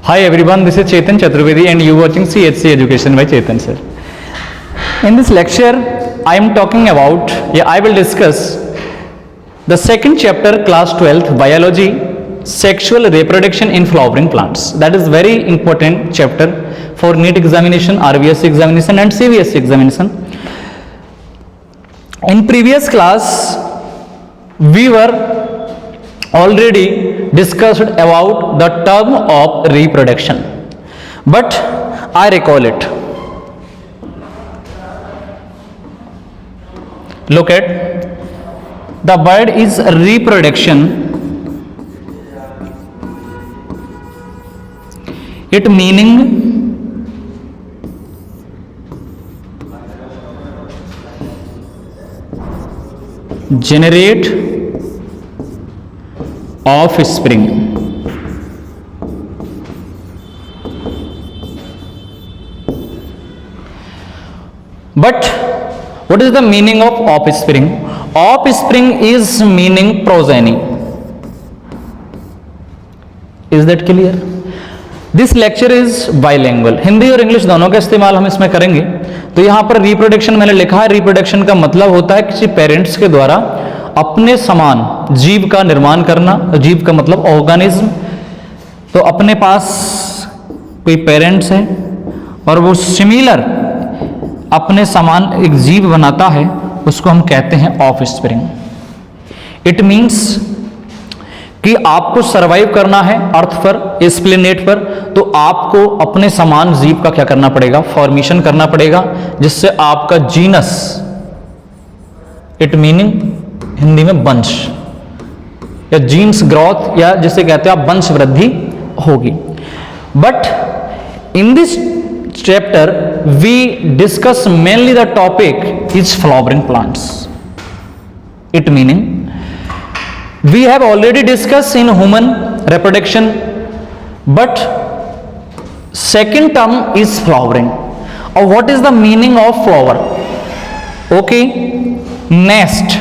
Hi everyone, this is Chetan Chaturvedi and you watching CHC Education by Chetan sir. In this lecture, I am talking about, I will discuss the second chapter, class 12th, biology, sexual reproduction in flowering plants. That is very important chapter for NEET examination, RBSC examination and CBSC examination. In previous class, we were already discussed about the term of reproduction, but I recall it. Look at the word is reproduction. It meaning generate offspring. But what is the meaning of offspring? Offspring is meaning progeny. Is that clear? This lecture is bilingual. Hindi और English दोनों का इस्तेमाल हम इसमें करेंगे. तो यहाँ पर रिप्रोडक्शन मैंने लिखा है. रिप्रोडक्शन का मतलब होता है किसी पेरेंट्स के द्वारा अपने समान जीव का निर्माण करना. जीव का मतलब ऑर्गेनिज्म. तो अपने पास कोई पेरेंट्स है और वो सिमिलर अपने समान एक जीव बनाता है, उसको हम कहते हैं ऑफस्प्रिंग. इट मीन्स कि आपको सरवाइव करना है अर्थ पर, इस प्लेनेट पर, तो आपको अपने समान जीव का क्या करना पड़ेगा? फॉर्मेशन करना पड़ेगा, जिससे आपका जीनस, इट मीनिंग हिंदी में वंश या जीन्स ग्रोथ, या जिसे कहते हैं आप वंश वृद्धि होगी. But in this chapter we discuss mainly the topic is flowering plants. It meaning we have already discussed in human reproduction, but second term is flowering. Or what is the meaning of flower? Okay, nest.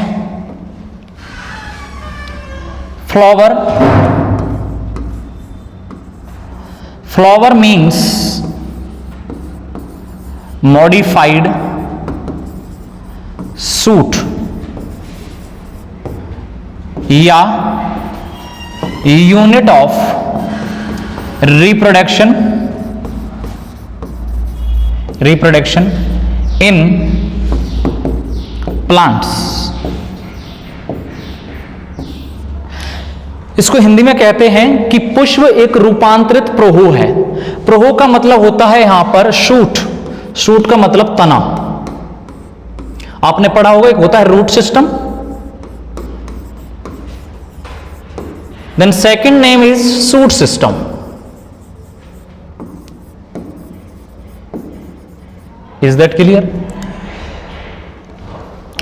Flower means modified suit या unit of reproduction in plants. इसको हिंदी में कहते हैं कि पुष्प एक रूपांतरित प्रोहू है. प्रोहू का मतलब होता है यहां पर शूट. शूट का मतलब तना. आपने पढ़ा होगा, एक होता है root system. Then second name is shoot system. Is that clear?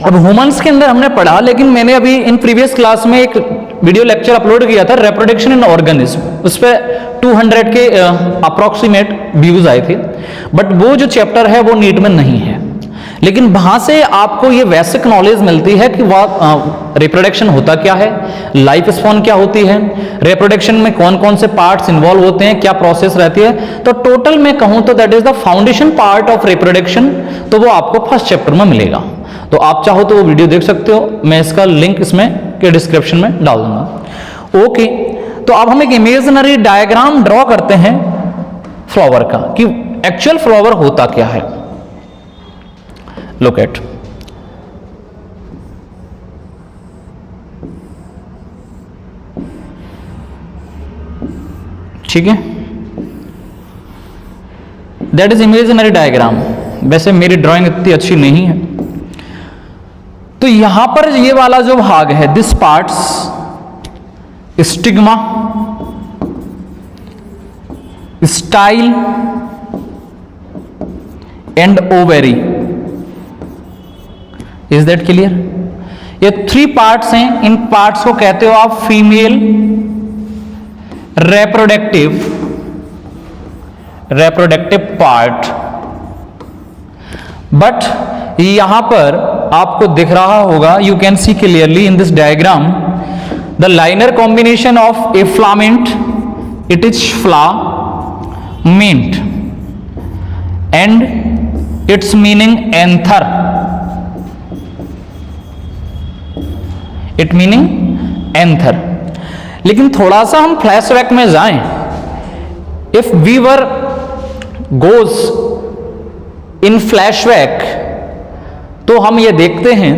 अब ह्यूमंस के अंदर हमने पढ़ा, लेकिन मैंने अभी इन प्रीवियस क्लास में एक वीडियो लेक्चर अपलोड किया था, रिप्रोडक्शन इन ऑर्गेनिज्म. उस पर 200 के अप्रोक्सीमेट व्यूज आए थे. बट वो जो चैप्टर है वो नीट में नहीं है, लेकिन वहां से आपको ये बेसिक नॉलेज मिलती है कि वह रिप्रोडक्शन होता क्या है, लाइफ स्पॉन क्या होती है, रिप्रोडक्शन में कौन कौन से पार्ट्स इन्वॉल्व होते हैं, क्या प्रोसेस रहती है. तो टोटल में कहूं तो that is the foundation part of reproduction. तो वो आपको फर्स्ट चैप्टर में मिलेगा. तो आप चाहो तो वो वीडियो देख सकते हो. मैं इसका लिंक इसमें के डिस्क्रिप्शन में डाल दूंगा. ओके, तो अब हम एक इमेजिनरी डायग्राम ड्रॉ करते हैं फ्लावर का, कि एक्चुअल फ्लावर होता क्या है. Look at. ठीक है, दैट इज इमेजिनरी डायग्राम. वैसे मेरी ड्राइंग इतनी अच्छी नहीं है. तो यहां पर ये वाला जो भाग है, this parts stigma, style and ovary. Is that clear? ये 3 पार्ट्स हैं. इन पार्ट्स को कहते हो आप फीमेल reproductive पार्ट. बट यहां पर आपको दिख रहा होगा, you can see clearly in this diagram, the liner combination of a filament, it is फ्ला mint and its meaning anther. It meaning anther. लेकिन थोड़ा सा हम फ्लैशबैक में जाएं, if we were goes in flashback, तो हम ये देखते हैं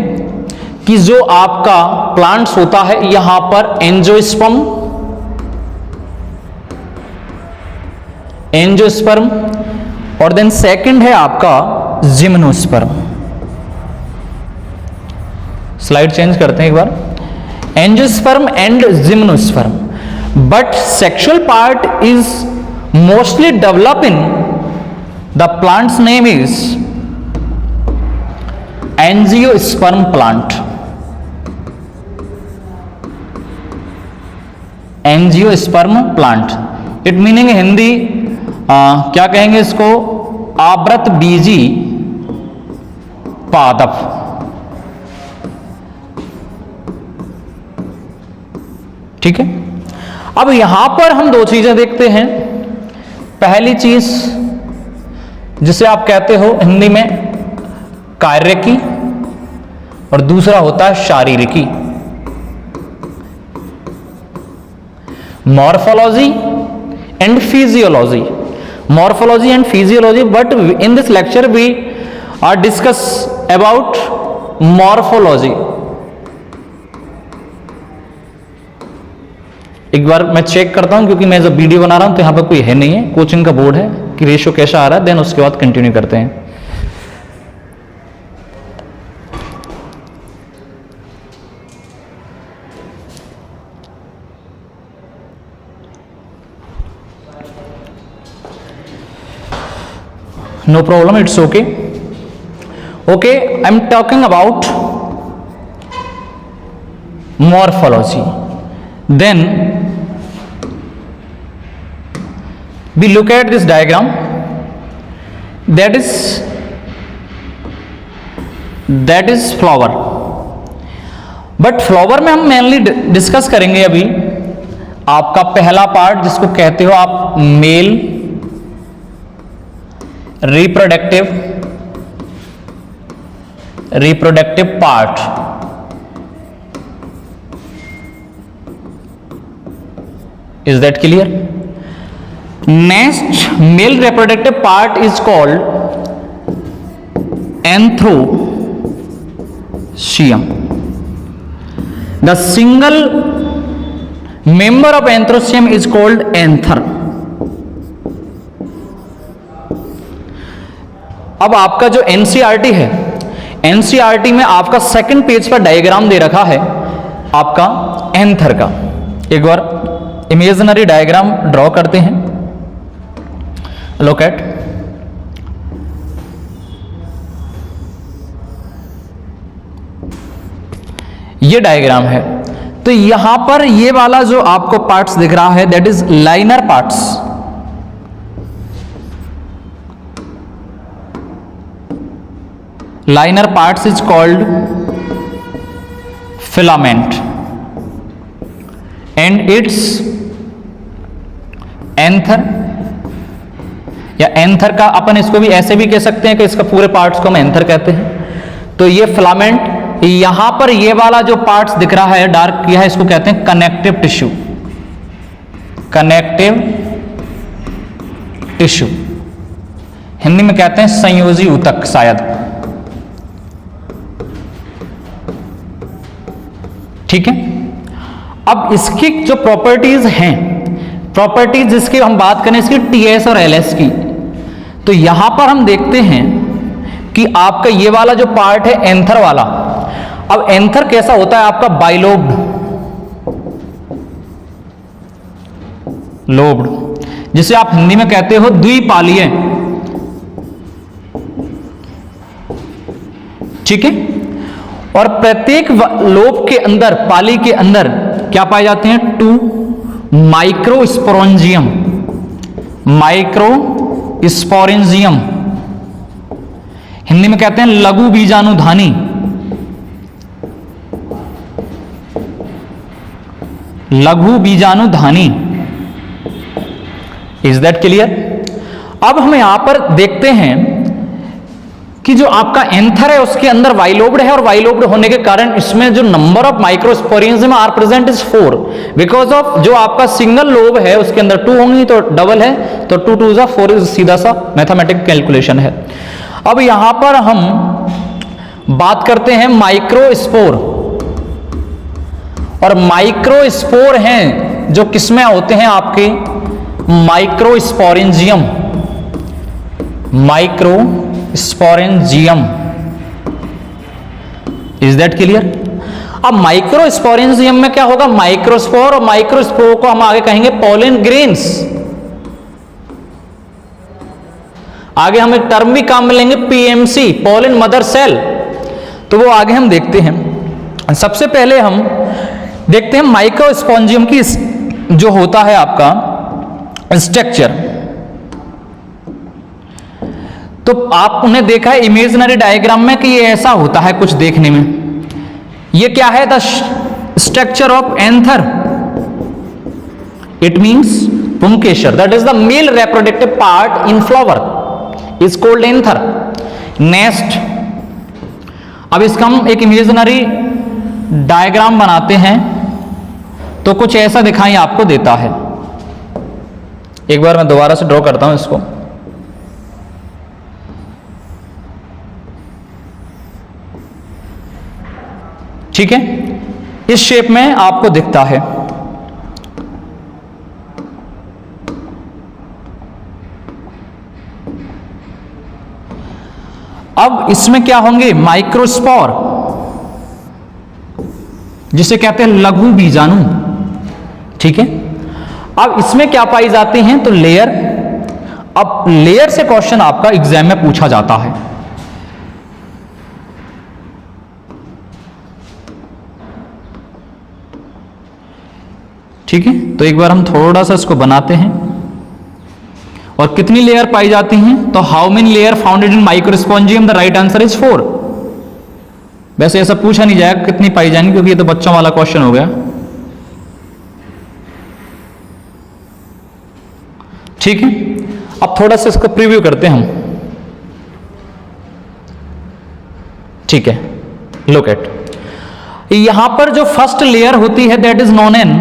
कि जो आपका प्लांट्स होता है यहां पर एंजियोस्पर्म और देन सेकंड है आपका जिम्नोस्पर्म। स्लाइड चेंज करते हैं एक बार। Angiosperm and gymnosperm, but sexual part is mostly develop in the plants name is angiosperm plant. Angiosperm plant, it meaning Hindi क्या कहेंगे इसको, आवृत बीजी पादप। ठीक है, अब यहां पर हम दो चीजें देखते हैं। पहली चीज जिसे आप कहते हो हिंदी में कार्यकी, और दूसरा होता है शारीरिकी, morphology and physiology. Morphology and physiology, but in this lecture we are discuss about morphology. एक बार मैं चेक करता हूं, क्योंकि मैं जब वीडियो बना रहा हूं तो यहां पर कोई है नहीं है, कोचिंग का बोर्ड है कि रेशियो कैसा आ रहा है, देन उसके बाद कंटिन्यू करते हैं। No problem, it's okay. Okay, I'm talking about morphology. Then we look at this diagram. That is flower. But flower में हम मेनली डिस्कस करेंगे अभी आपका पहला पार्ट, जिसको कहते हो आप mail reproductive part। Is that clear? Next, male reproductive part is called anthrosium. The single member of anthrosium is called anther। अब आपका जो एनसीईआरटी है, एनसीईआरटी में आपका सेकंड पेज पर डायग्राम दे रखा है आपका एंथर का। एक बार इमेजिनरी डायग्राम ड्रॉ करते हैं। लुक एट, ये डायग्राम है, तो यहां पर ये वाला जो आपको पार्ट्स दिख रहा है that is liner parts. Liner parts is called filament and its anther, या एंथर का अपन इसको भी ऐसे भी कह सकते हैं कि इसका पूरे पार्ट्स को हम एंथर कहते हैं। तो ये फिलामेंट, यहां पर ये वाला जो पार्ट्स दिख रहा है डार्क किया है, इसको कहते हैं connective tissue. Connective tissue Hindi में कहते हैं संयोजी ऊतक शायद। ठीक है, अब इसकी जो प्रॉपर्टीज हैं, प्रॉपर्टीज जिसकी हम बात करें इसकी टीएस और एलएस की, तो यहां पर हम देखते हैं कि आपका ये वाला जो पार्ट है एंथर वाला, अब एंथर कैसा होता है आपका बाइलोब्ड, लोब्ड, जिसे आप हिंदी में कहते हो द्विपालीय। ठीक है, और प्रत्येक लोब के अंदर, पाली के अंदर क्या पाए जाते हैं, 2 माइक्रोस्पोरेंजियम। माइक्रोस्पोरेंजियम हिंदी में कहते हैं लघु बीजाणुधानी। लघु बीजाणुधानी। Is that clear? अब हम यहां पर देखते हैं कि जो आपका एंथर है उसके अंदर वाइलोब्ड है, और वाइलोब्ड होने के कारण इसमें जो number of microsporangium are present is 4, because of जो आपका सिंगल लोब है उसके अंदर 2 होंगी तो डबल है, तो 2 2 जा 4 इज सीधा सा मैथमेटिकल कैलकुलेशन है। अब यहां पर हम बात करते हैं माइक्रोस्पोर, और माइक्रोस्पोर हैं जो किसमें होते हैं आपके microsporangium, microsporangium, is that clear? अब माइक्रोस्पोरेंजियम में क्या होगा, माइक्रोस्पोर, और माइक्रोस्पोर को हम आगे कहेंगे पोलन ग्रेन्स। आगे हम एक टर्म भी काम में लेंगे पीएमसी, पोलन मदर सेल, तो वो आगे हम देखते हैं। सबसे पहले हम देखते हैं माइक्रोस्पोरेंजियम की जो होता है आपका स्ट्रक्चर। तो आपने देखा है इमेजिनरी डायग्राम में कि ये ऐसा होता है कुछ देखने में। ये क्या है, the structure of anther, it means पुंकेसर, that is the male reproductive part in flower is called anther. Next, अब इसका हम एक इमेजिनरी डायग्राम बनाते हैं तो कुछ ऐसा दिखाई आपको देता है। एक बार मैं दोबारा से ड्रॉ करता हूं इसको। ठीक है, इस शेप में आपको दिखता है। अब इसमें क्या होंगे, माइक्रोस्पोर, जिसे कहते हैं लघु बीजाणु। ठीक है, अब इसमें क्या पाई जाती हैं, तो लेयर। अब लेयर से क्वेश्चन आपका एग्जाम में पूछा जाता है। ठीक है, तो एक बार हम थोड़ा सा इसको बनाते हैं। और कितनी लेयर पाई जाती हैं, तो how many layer founded in microsporangium, the right answer is 4। वैसे ऐसा पूछा नहीं जाएगा कितनी पाई जाएंगी, क्योंकि ये तो बच्चों वाला क्वेश्चन हो गया। ठीक है, अब थोड़ा सा इसको प्रीव्यू करते हैं हम। ठीक है, लुक एट, यहां पर जो फर्स्ट लेयर होती है that is known an,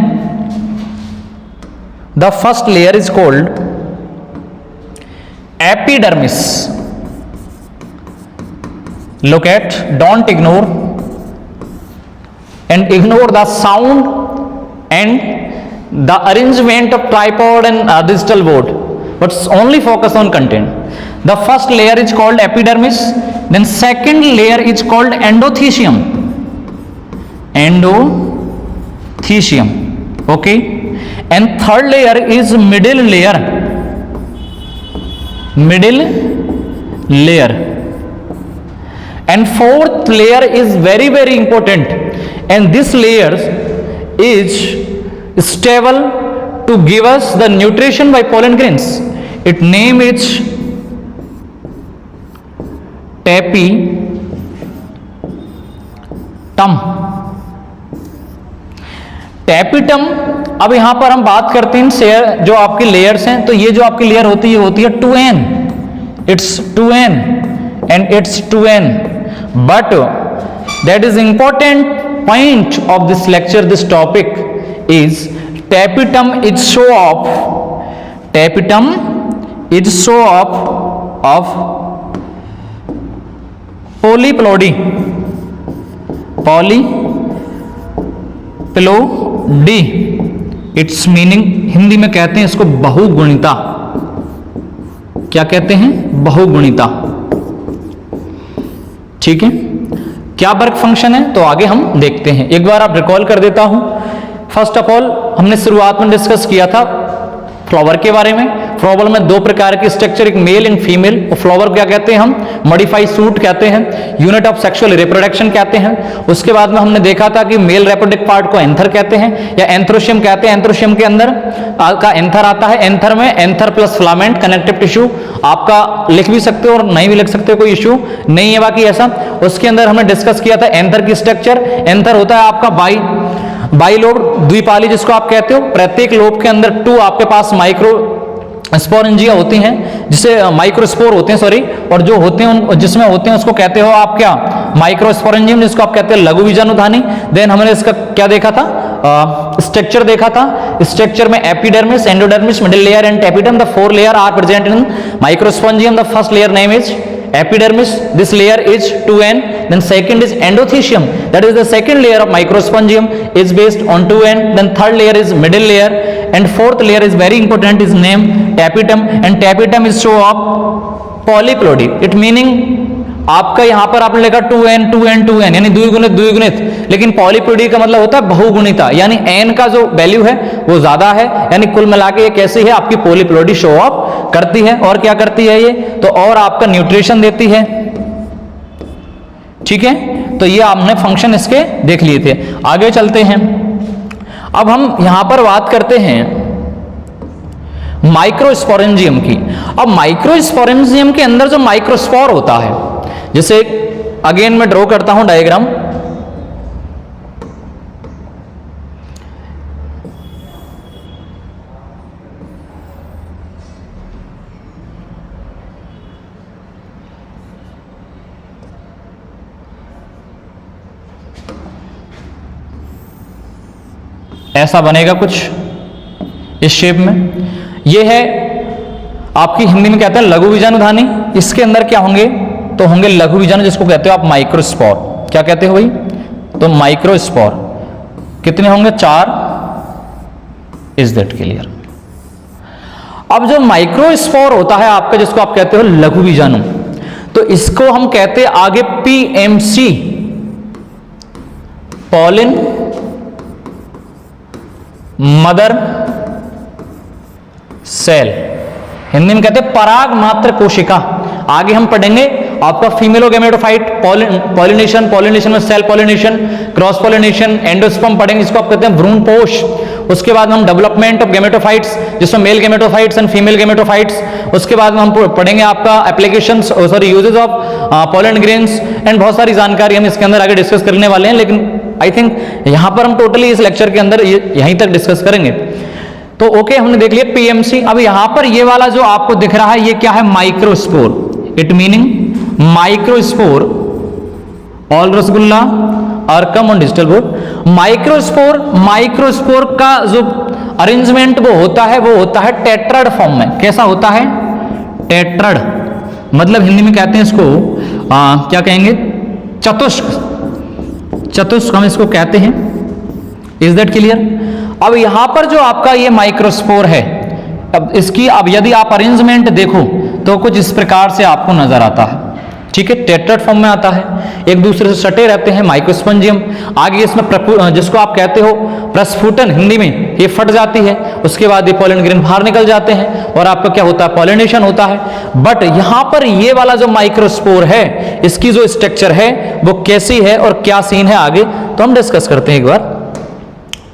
the first layer is called epidermis. Look at, don't ignore and ignore the sound and the arrangement of tripod and digital board, but only focus on content. The first layer is called epidermis, then second layer is called endothecium, endothecium, okay, and third layer is middle layer, middle layer, and fourth layer is very very important, and this layer is stable to give us the nutrition by pollen grains. Its name is tapetum. Tapetum. अब यहां पर हम बात करते हैं share जो आपके layers हैं, तो ये जो आपकी लेयर होती है 2n, it's 2n and it's 2n, but that is important point of this lecture, this topic is tapetum is show off, tapetum is show off of polyplody, polyplody, its meaning Hindi में कहते हैं इसको बहुगुणिता। क्या कहते हैं, बहुगुणिता। ठीक है, क्या वर्क फंक्शन है, तो आगे हम देखते हैं। एक बार आप रिकॉल कर देता हूं। फर्स्ट ऑफ ऑल हमने शुरुआत में डिस्कस किया था फ्लावर के बारे में। फ्लावर में दो प्रकार के स्ट्रक्चर, एक मेल एंड फीमेल। और फ्लावर क्या कहते हैं हम, मॉडिफाइड सूट कहते हैं, यूनिट ऑफ सेक्सुअल रिप्रोडक्शन कहते हैं। उसके बाद में हमने देखा था कि मेल रिप्रोडक्टिव पार्ट को एंथर कहते हैं या एंथ्रोशियम कहते हैं। एंथ्रोशियम के अंदर का एंथर आता है। एंथर में anther plus filament connective tissue आपका लिख भी सकते हो और नहीं भी लिख सकते हो, कोई इश्यू नहीं है बाकी ऐसा। उसके अंदर हमने डिस्कस किया था एंथर की स्ट्रक्चर। एंथर होता है आपका बाई लोब द्विपाली जिसको आप कहते हो। प्रत्येक लोब के अंदर 2 आपके पास माइक्रो स्पोरेंजिया होती हैं, जिसे माइक्रोस्पोर होते हैं सॉरी, और जो होते हैं उन जिसमें होते हैं उसको कहते हो आप क्या, माइक्रोस्पोरेंजियम, जिसको आप कहते हैं लघु बीजाणुधानी। देन हमने इसका क्या देखा था, स्ट्रक्चर देखा था। स्ट्रक्चर में epidermis, endodermis, middle layer and tapetum, the 4 layer are present in microsporangium. The first layer name is epidermis, this layer is 2n. Then second is endothecium, that is the second layer of microspongium, is based on 2n. Then third layer is middle layer, and fourth layer is very important, is named tapetum, and tapetum is show of polyploidy. It meaning आपका यहां पर आपने लिखा 2n 2n 2n यानी द्विगुणित द्विगुणित, लेकिन polyploidy का मतलब होता है बहुगुणिता, यानी n का जो वैल्यू है वो ज्यादा है, यानी कुल मिला के ये कैसी है आपकी पॉलीप्लोइडी शो ऑफ करती है। और क्या करती है ये, तो और आपका न्यूट्रिशन देती है। ठीक है, तो ये आपने फंक्शन इसके देख लिए थे। आगे चलते हैं, अब हम यहां पर बात करते हैं माइक्रोस्पोरेंजियम की। अब माइक्रोस्पोरेंजियम के अंदर जो माइक्रोस्पोर होता है, जैसे अगेन मैं ड्रॉ करता हूं डायग्राम, ऐसा बनेगा कुछ इस शेप में। यह है आपकी हिंदी में कहते हैं लघु बीजाणुधानी। इसके अंदर क्या होंगे, तो होंगे लघु बीजाणु, जिसको कहते हो आप माइक्रोस्पोर। क्या कहते हो भाई, तो माइक्रोस्पोर। कितने होंगे, 4। Is that clear. अब जो माइक्रोस्पोर होता है आपका, जिसको आप कहते हो लघु बीजाणु, तो इसको हम कहते हैं आगे PMC, pollen mother cell, Hindi में कहते हैं पराग मात्र कोशिका। आगे हम पढ़ेंगे आपका फीमेलोगेमेटोफाइट, पॉलिनेशन, पॉलिनेशन में self pollination, cross pollination, endosperm पढ़ेंगे, जिसको आप कहते हैं भ्रूणपोष। उसके बाद हम डेवलपमेंट ऑफ गेमेटोफाइट्स, जिसमें male gametophytes and female gametophytes. उसके बाद हम पढ़ेंगे आपका applications sorry uses of pollen grains, and बहुत सारी जानकारी हम इसके अंदर आगे डिस्कस करने वाले हैं, लेकिन आई थिंक यहां पर हम टोटली इस लेक्चर के अंदर यहीं तक डिस्कस करेंगे। तो ओके, हमने देख लिया पीएमसी। अब यहां पर ये वाला जो आपको दिख रहा है, ये क्या है, microspore. It meaning microspore, all rasgulla और come on digital board. Microspore का जो अरेंजमेंट वो होता है टेट्राड फॉर्म में। कैसा होता है, टेट्राड, मतलब हिंदी में कहते हैं इसको क्या कहेंगे, चतुष्क हम इसको कहते हैं। Is that clear. अब यहां पर जो आपका ये माइक्रोस्पोर है, अब इसकी अब यदि आप अरेंजमेंट देखो तो कुछ इस प्रकार से आपको नजर आता है। ठीक है, टेट्राड फॉर्म में आता है, एक दूसरे से सटे रहते हैं, माइक्रोस्पोंजियम। आगे इसमें जिसको आप कहते हो प्रस्फुटन, हिंदी में ये फट जाती है, उसके बाद ये पोलन ग्रेन बाहर निकल जाते हैं और आपका क्या होता है, पॉलिनेशन होता है। बट यहां पर ये वाला जो माइक्रोस्पोर है, इसकी जो स्ट्रक्चर है वो कैसी है और क्या सीन है, आगे तो हम डिस्कस करते हैं एक बार।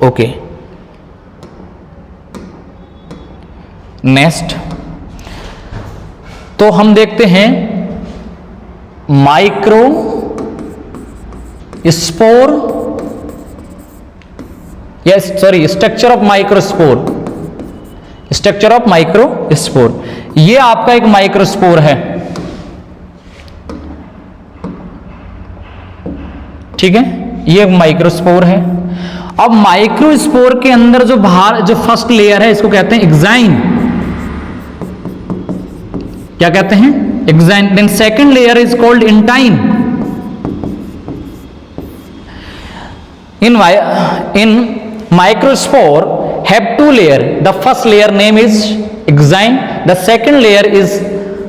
ओके, नेक्स्ट तो हम देखते हैं micro spore, yes sorry, structure of microspore, structure of microspore. ये आपका एक माइक्रोस्पोर है। ठीक है, ये एक माइक्रोस्पोर है। अब माइक्रोस्पोर के अंदर जो बाहर जो फर्स्ट लेयर है, इसको कहते हैं एक्साइन। क्या कहते हैं, exine. Then second layer is called intine. In microspore have 2 layer, the first layer name is exine, the second layer is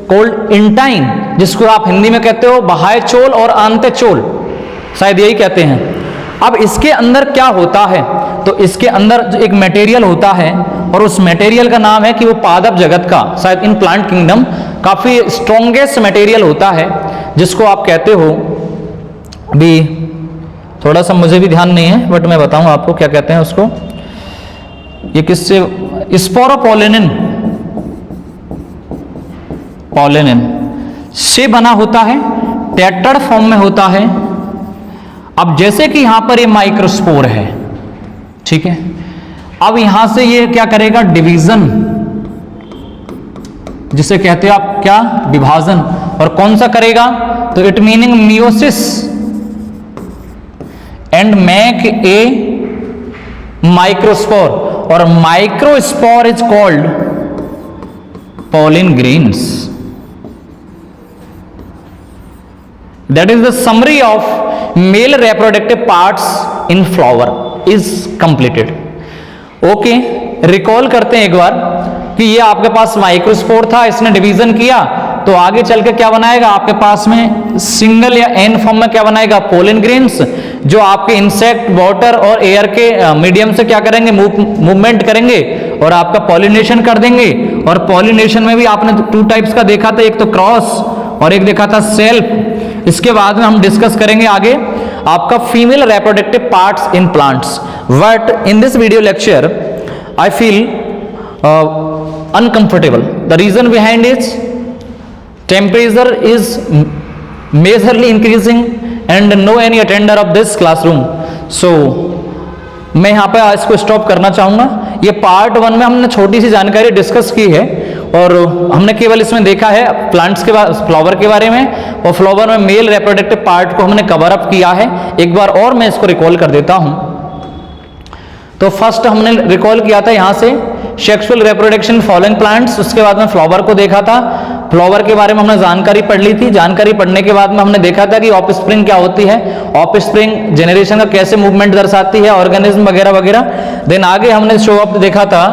called intine, जिसको आप हिंदी में कहते हो बाह्य चोल और आंतचोल, शायद यही कहते हैं। अब इसके अंदर क्या होता है, तो इसके अंदर जो एक मटेरियल होता है, और उस मटेरियल का नाम है कि वो पादप जगत का, शायद इन प्लांट किंगडम काफी स्ट्रॉन्गेस्ट मटेरियल होता है, जिसको आप कहते हो, अभी थोड़ा सा मुझे भी ध्यान नहीं है बट मैं बताऊं आपको क्या कहते हैं उसको। ये किससे, स्पोरोपोलेनिन, पोलेनिन से बना होता है, टेट्राड फॉर्म में होता है। अब जैसे कि यहां पर ये माइक्रोस्पोर है, ठीक है, अब यहां से ये क्या करेगा, डिवीजन जिसे कहते हैं आप क्या, विभाजन। और कौन सा करेगा, तो it meaning meiosis and make a microspore, और microspore is called pollen grains. That is the summary of male reproductive parts in flower is completed. Okay, recall करते हैं एक बार कि ये आपके पास माइक्रोस्पोर था, इसने डिवीजन किया, तो आगे चल के क्या बनाएगा आपके पास में सिंगल या एन फॉर्म में क्या बनाएगा, पोलन ग्रेन्स, जो आपके इंसेक्ट, वाटर और एयर के मीडियम से क्या करेंगे, मूवमेंट करेंगे और आपका पॉलिनेशन कर देंगे। और पॉलिनेशन में भी आपने 2 टाइप्स का देखा था, एक तो क्रॉस और एक देखा था सेल्फ। इसके बाद में हम डिस्कस करेंगे आगे आपका female reproductive parts in plants. But in this video lecture I feel uncomfortable. The reason behind is temperature is majorly increasing and no any attender of this classroom. So मैं यहाँ पे इसको स्टॉप करना चाहूँगा। ये पार्ट 1 में हमने छोटी सी जानकारी डिस्कस की है और हमने केवल इसमें देखा है प्लांट्स के फ्लावर के बारे में, और फ्लावर में मेल रिप्रोडक्टिव पार्ट को हमने कवर अप किया है। एक बार और मैं इसको रिकॉल कर देता हूँ। तो फर्स्ट हमने रिकॉल किया था यहाँ से सेक्सुअल रिप्रोडक्शन फॉलोइंग प्लांट्स, उसके बाद में फ्लावर को देखा था। फ्लावर के बारे में हमने जानकारी पढ़ ली थी। जानकारी पढ़ने के बाद में हमने देखा था कि ऑफस्प्रिंग क्या होती है, ऑफस्प्रिंग जनरेशन का कैसे मूवमेंट दर्शाती है, ऑर्गेनिज्म वगैरह वगैरह। देन आगे हमने शो अप देखा था,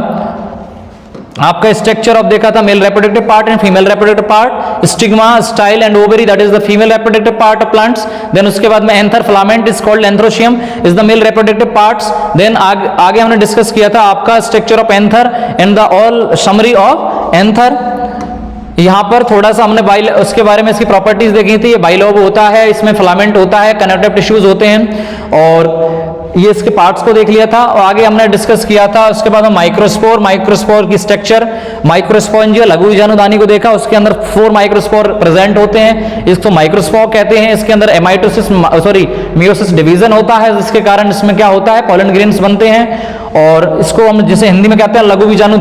आपका स्ट्रक्चर ऑफ देखा था male reproductive part and female reproductive part, stigma, style and ovary, that is the female reproductive part of plants. Then उसके बाद में anther filament is called androecium is the male reproductive parts. Then आगे हमने discuss किया था आपका structure of anther and the all summary of anther. यहाँ पर थोड़ा सा हमने उसके बारे में इसकी प्रॉपर्टीज देखी थी। ये बाइलोब होता है, इसमें फिलामेंट होता है, कनेक्टिव टिश्यूज होते हैं, और ये इसके पार्ट्स को देख लिया था। और आगे हमने डिस्कस किया था उसके बाद में माइक्रोस्पोर, माइक्रोस्पोर की स्ट्रक्चर, माइक्रोस्पोंजिया लघु बीजाणुदानी को देखा, उसके अंदर 4 माइक्रोस्पोर प्रेजेंट होते हैं, इसको माइक्रोस्पोर कहते हैं। इसके अंदर मियोसिस डिवीजन होता है, जिसके कारण इसमें क्या होता है, पोलन ग्रेन्स बनते हैं, और इसको हम जिसे हिंदी में कहते हैं लघु बीजाणु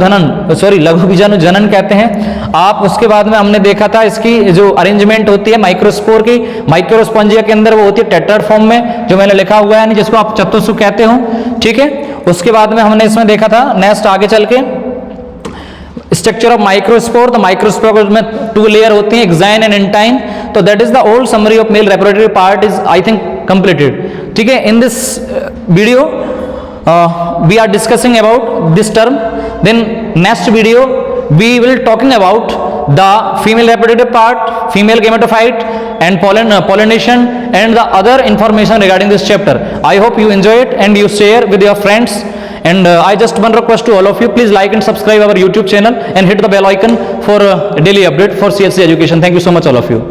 जनन कहते हैं आप। उसके बाद में हमने देखा था इसकी जो अरेंजमेंट होती है माइक्रोस्पोर की, माइक्रोस्पोंजिया के अंदर वो होती है टेट्राड फॉर्म में, जो मैंने लिखा हुआ है, जिसको आप चतुस्सु कहते हो, ठीक है। उसके बाद में हमने इसमें देखा था नेक्स्ट आगे चल के स्ट्रक्चर ऑफ माइक्रोस्पोर। तो माइक्रोस्पोर में 2 लेयर होती हैं, एक्साइन एंड एंटाइन। तो that is the old summary of male reproductive part is I think completed, ठीक है। In this video we are discussing about this term. Then next video we will talking about the female reproductive part, female gametophyte and pollination and the other information regarding this chapter. I hope you enjoy it and you share with your friends. And I just one request to all of you, please like and subscribe our YouTube channel and hit the bell icon for daily update for CSC education. Thank you so much all of you.